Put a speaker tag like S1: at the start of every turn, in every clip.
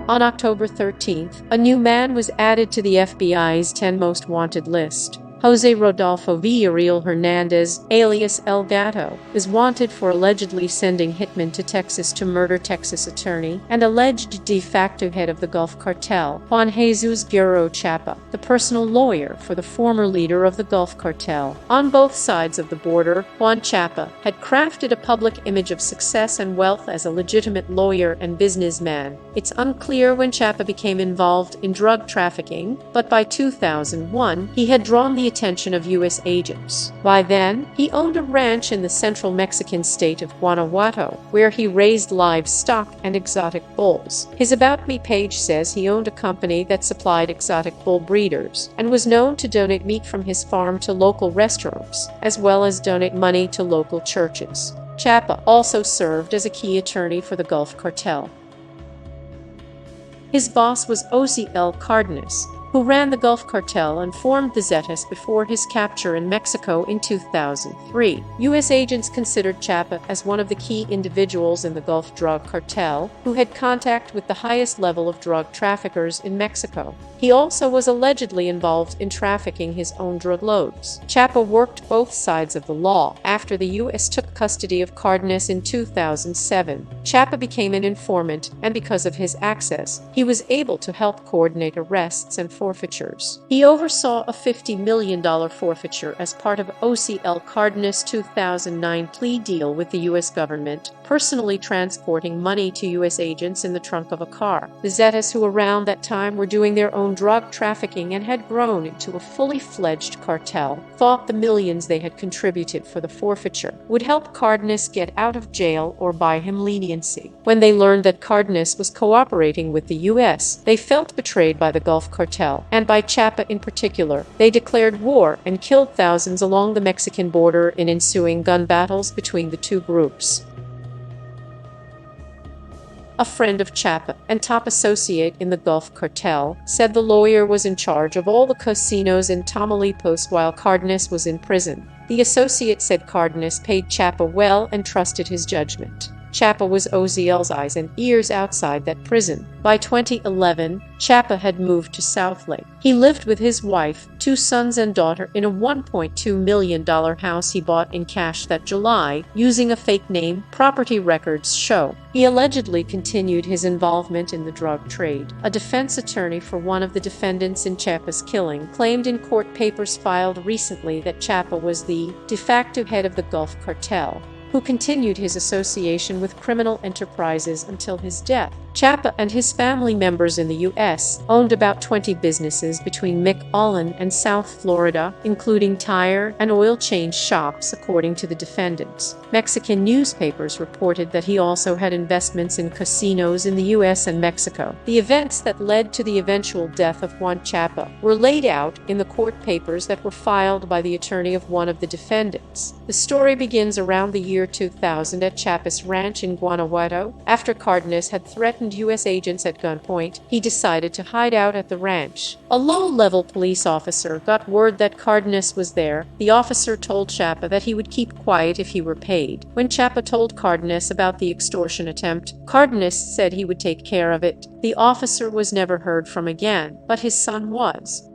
S1: On October 13th, a new man was added to the FBI's 10 most wanted list. Jose Rodolfo Villarreal Hernandez, alias El Gato, is wanted for allegedly sending hitmen to Texas to murder Texas attorney and alleged de facto head of the Gulf Cartel, Juan Jesus Guerrero Chapa, the personal lawyer for the former leader of the Gulf Cartel. On both sides of the border, Juan Chapa had crafted a public image of success and wealth as a legitimate lawyer and businessman. It's unclear when Chapa became involved in drug trafficking, but by 2001, he had drawn the attention of U.S. agents. By then, he owned a ranch in the central Mexican state of Guanajuato, where he raised livestock and exotic bulls. His About Me page says he owned a company that supplied exotic bull breeders and was known to donate meat from his farm to local restaurants, as well as donate money to local churches. Chapa also served as a key attorney for the Gulf Cartel. His boss was O.C.L. Cardenas, who ran the Gulf Cartel and formed the Zetas before his capture in Mexico in 2003. U.S. agents considered Chapa as one of the key individuals in the Gulf Drug Cartel who had contact with the highest level of drug traffickers in Mexico. He also was allegedly involved in trafficking his own drug loads. Chapa worked both sides of the law. After the U.S. took custody of Cardenas in 2007, Chapa became an informant, and because of his access, he was able to help coordinate arrests and forfeitures. He oversaw a $50 million forfeiture as part of O.C.L. Cardenas' 2009 plea deal with the U.S. government, personally transporting money to U.S. agents in the trunk of a car. The Zetas, who around that time were doing their own drug trafficking and had grown into a fully fledged cartel, thought the millions they had contributed for the forfeiture would help Cardenas get out of jail or buy him leniency. When they learned that Cardenas was cooperating with the U.S., they felt betrayed by the Gulf Cartel, and by Chapa in particular. They declared war and killed thousands along the Mexican border in ensuing gun battles between the two groups. A friend of Chapa and top associate in the Gulf Cartel said the lawyer was in charge of all the casinos in Tamaulipas while Cardenas was in prison. The associate said Cardenas paid Chapa well and trusted his judgment. Chapa was OZL's eyes and ears outside that prison. By 2011, Chapa had moved to Southlake. He lived with his wife, 2 sons and daughter in a $1.2 million house he bought in cash that July, using a fake name, property records show. He allegedly continued his involvement in the drug trade. A defense attorney for one of the defendants in Chapa's killing claimed in court papers filed recently that Chapa was the de facto head of the Gulf Cartel, who continued his association with criminal enterprises until his death. Chapa and his family members in the U.S. owned about 20 businesses between McAllen and South Florida, including tire and oil change shops, according to the defendants. Mexican newspapers reported that he also had investments in casinos in the U.S. and Mexico. The events that led to the eventual death of Juan Chapa were laid out in the court papers that were filed by the attorney of one of the defendants. The story begins around the year 2000 at Chapa's ranch in Guanajuato. After Cardenas had threatened U.S. agents at gunpoint, he decided to hide out at the ranch. A low-level police officer got word that Cardenas was there. The officer told Chapa that he would keep quiet if he were paid. When Chapa told Cardenas about the extortion attempt, Cardenas said he would take care of it. The officer was never heard from again, but his son was.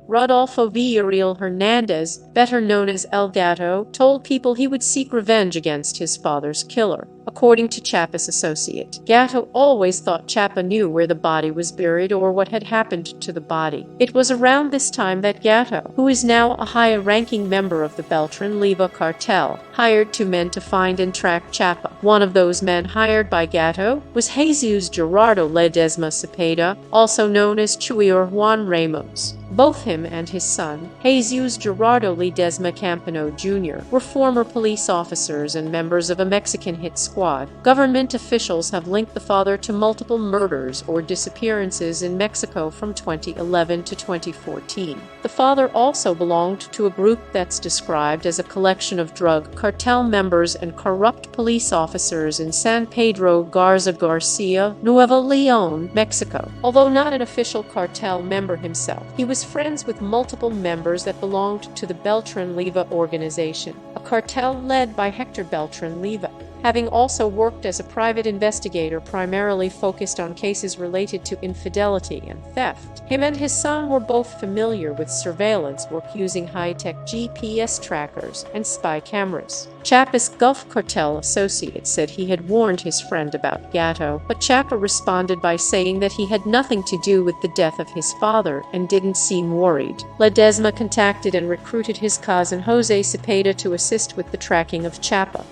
S1: Rodolfo Villarreal Hernandez, better known as El Gato, told people he would seek revenge against his father's killer. According to Chapa's associate, Gato always thought Chapa knew where the body was buried or what had happened to the body. It was around this time that Gato, who is now a high-ranking member of the Beltran-Leyva cartel, hired 2 men to find and track Chapa. One of those men hired by Gato was Jesus Gerardo Ledesma Cepeda, also known as Chuy or Juan Ramos. Both him and his son, Jesus Gerardo Ledesma Campano Jr., were former police officers and members of a Mexican hit squad. Government officials have linked the father to multiple murders or disappearances in Mexico from 2011 to 2014. The father also belonged to a group that's described as a collection of drug cartel members and corrupt police officers in San Pedro Garza Garcia, Nuevo León, Mexico. Although not an official cartel member himself, he was friends with multiple members that belonged to the Beltran-Leyva organization, a cartel led by Hector Beltran-Leyva. having also worked as a private investigator primarily focused on cases related to infidelity and theft. Him and his son were both familiar with surveillance work using high-tech GPS trackers and spy cameras. Chapa's Gulf Cartel associate said he had warned his friend about Gatto, but Chapa responded by saying that he had nothing to do with the death of his father and didn't seem worried. Ledesma contacted and recruited his cousin Jose Cepeda to assist with the tracking of Chapa.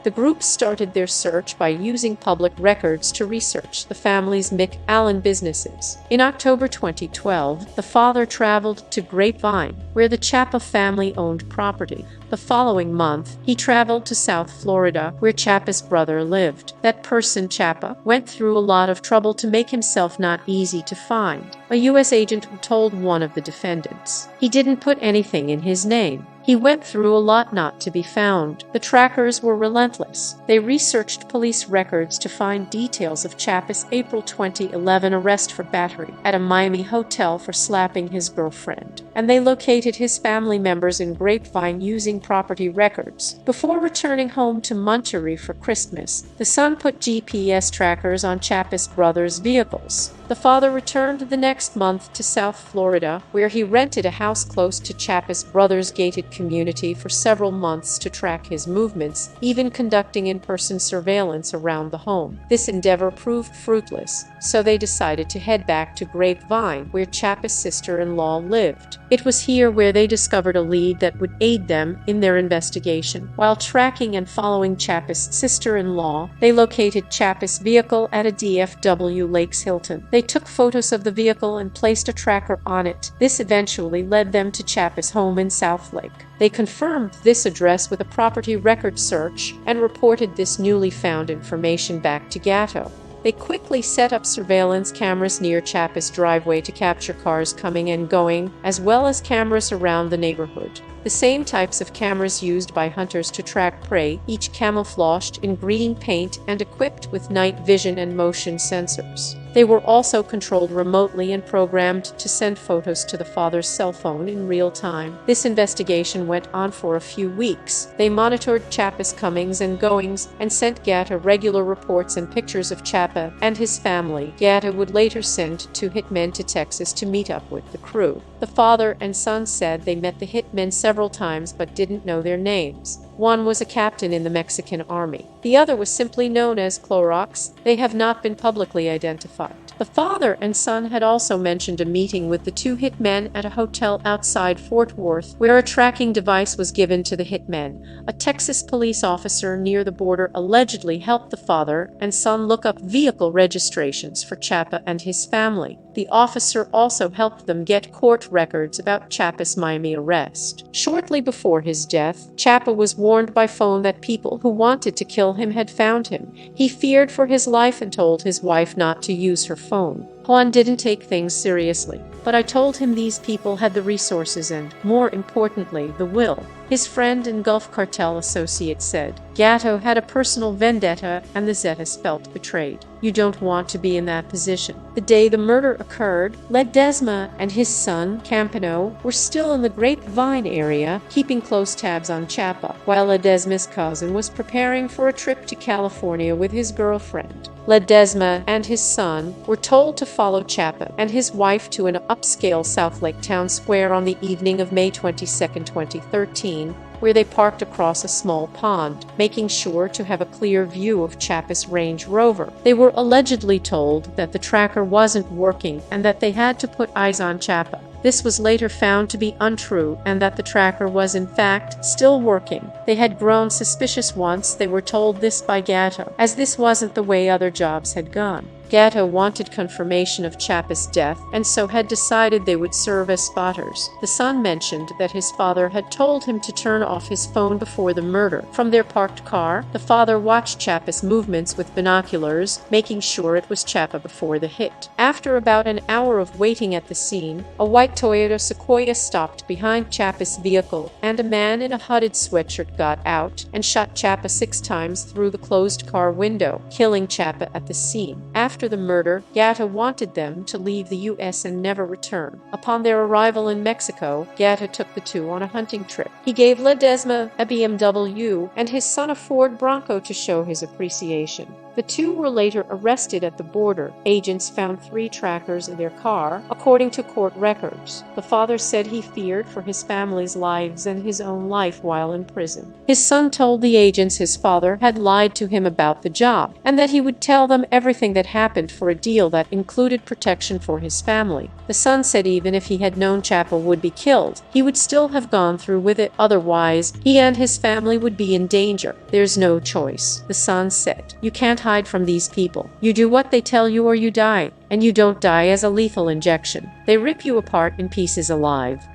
S1: The group started their search by using public records to research the family's McAllen businesses. In October 2012, the father traveled to Grapevine, where the Chapa family owned property. The following month, he traveled to South Florida, where Chapa's brother lived. That person, Chapa, went through a lot of trouble to make himself not easy to find. A U.S. agent told one of the defendants. He didn't put anything in his name. He went through a lot not to be found. The trackers were relentless. They researched police records to find details of Chapa's April 2011 arrest for battery at a Miami hotel for slapping his girlfriend. And they located his family members in Grapevine using property records. Before returning home to Monterey for Christmas, the son put GPS trackers on Chapa's brother's vehicles. The father returned the next month to South Florida, where he rented a house close to Chapa's brother's gated community for several months to track his movements, even conducting in-person surveillance around the home. This endeavor proved fruitless, so they decided to head back to Grapevine, where Chapa's sister-in-law lived. It was here where they discovered a lead that would aid them in their investigation. While tracking and following Chapa's sister-in-law, they located Chapa's vehicle at a DFW Lakes Hilton. They took photos of the vehicle and placed a tracker on it. This eventually led them to Chapa's home in South Lake. They confirmed this address with a property record search and reported this newly found information back to Gatto. They quickly set up surveillance cameras near Chapa's driveway to capture cars coming and going, as well as cameras around the neighborhood. The same types of cameras used by hunters to track prey, each camouflaged in green paint and equipped with night vision and motion sensors. They were also controlled remotely and programmed to send photos to the father's cell phone in real time. This investigation went on for a few weeks. They monitored Chapa's comings and goings and sent Gatto regular reports and pictures of Chapa and his family. Gatto would later send two hitmen to Texas to meet up with the crew. The father and son said they met the hitmen several times but didn't know their names. One was a captain in the Mexican army. The other was simply known as Clorox. They have not been publicly identified. The father and son had also mentioned a meeting with the two hitmen at a hotel outside Fort Worth, where a tracking device was given to the hitmen. A Texas police officer near the border allegedly helped the father and son look up vehicle registrations for Chapa and his family. The officer also helped them get court records about Chapa's Miami arrest. Shortly before his death, Chapa was warned by phone that people who wanted to kill him had found him. He feared for his life and told his wife not to use her phone. Juan didn't take things seriously, but I told him these people had the resources and, more importantly, the will. His friend and Gulf Cartel associate said, Gatto had a personal vendetta and the Zetas felt betrayed. You don't want to be in that position. The day the murder occurred, Ledesma and his son, Campano, were still in the Grapevine area, keeping close tabs on Chapa, while Ledesma's cousin was preparing for a trip to California with his girlfriend. Ledesma and his son were told to follow Chapa and his wife to an upscale South Lake town square on the evening of May 22, 2013, where they parked across a small pond, making sure to have a clear view of Chapa's Range Rover. They were allegedly told that the tracker wasn't working and that they had to put eyes on Chapa. This was later found to be untrue and that the tracker was in fact still working. They had grown suspicious once they were told this by Gatto, as this wasn't the way other jobs had gone. Gatto wanted confirmation of Chapa's death and so had decided they would serve as spotters. The son mentioned that his father had told him to turn off his phone before the murder. From their parked car, the father watched Chapa's movements with binoculars, making sure it was Chapa before the hit. After about an hour of waiting at the scene, a white Toyota Sequoia stopped behind Chapa's vehicle, and a man in a hooded sweatshirt got out and shot Chapa 6 times through the closed car window, killing Chapa at the scene. After the murder, Gatta wanted them to leave the U.S. and never return. Upon their arrival in Mexico, Gatta took the two on a hunting trip. He gave Ledesma a BMW and his son a Ford Bronco to show his appreciation. The two were later arrested at the border. Agents found 3 trackers in their car, according to court records. The father said he feared for his family's lives and his own life while in prison. His son told the agents his father had lied to him about the job, and that he would tell them everything that happened for a deal that included protection for his family. The son said even if he had known Chapa would be killed, he would still have gone through with it, otherwise he and his family would be in danger. There's no choice, the son said. You can't hide from these people. You do what they tell you or you die, and you don't die as a lethal injection. They rip you apart in pieces alive.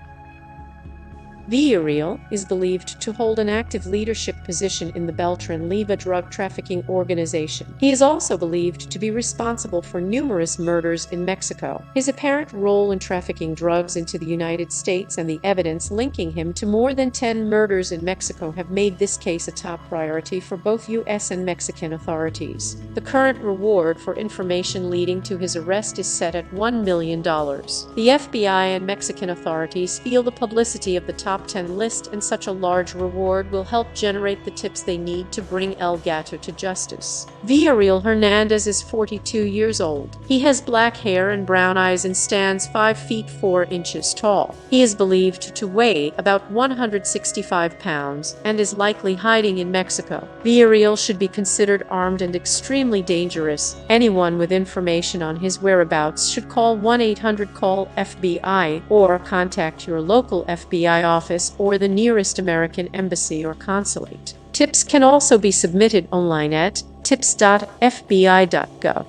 S1: Guerrero is believed to hold an active leadership position in the Beltran-Leyva drug trafficking organization. He is also believed to be responsible for numerous murders in Mexico. His apparent role in trafficking drugs into the United States and the evidence linking him to more than 10 murders in Mexico have made this case a top priority for both U.S. and Mexican authorities. The current reward for information leading to his arrest is set at $1 million. The FBI and Mexican authorities feel the publicity of the top 10 list and such a large reward will help generate the tips they need to bring El Gato to justice. Villarreal Hernandez is 42 years old. He has black hair and brown eyes and stands 5 feet 4 inches tall. He is believed to weigh about 165 pounds and is likely hiding in Mexico. Villarreal should be considered armed and extremely dangerous. Anyone with information on his whereabouts should call 1-800-CALL-FBI or contact your local FBI office or the nearest American embassy or consulate. Tips can also be submitted online at tips.fbi.gov.